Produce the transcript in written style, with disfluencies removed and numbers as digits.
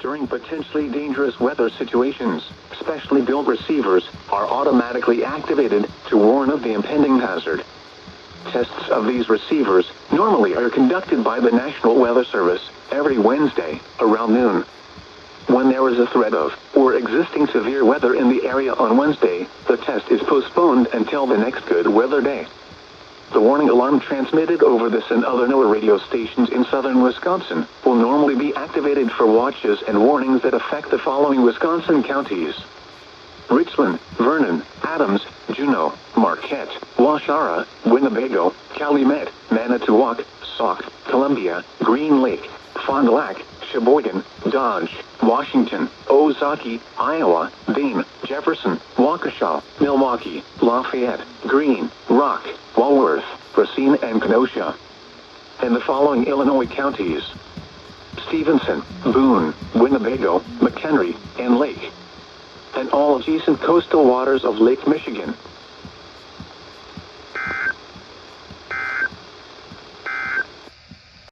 During potentially dangerous weather situations, specially built receivers are automatically activated to warn of the impending hazard. Tests of these receivers normally are conducted by the National Weather Service every Wednesday around noon. When there is a threat of or existing severe weather in the area on Wednesday, the test is postponed until the next good weather day. The warning alarm transmitted over this and other NOAA radio stations in southern Wisconsin will normally be activated for watches and warnings that affect the following Wisconsin counties: Richland, Vernon, Adams, Juneau, Marquette, Waushara, Winnebago, Calumet, Manitowoc, Sauk, Columbia, Green Lake, Fond du Lac, Sheboygan, Dodge, Washington, Ozaukee, Iowa, Dane, Jefferson, Waukesha, Milwaukee, Lafayette, Greene, Rock, Walworth, Racine, and Kenosha. And the following Illinois counties: Stevenson, Boone, Winnebago, McHenry, and Lake. And all adjacent coastal waters of Lake Michigan.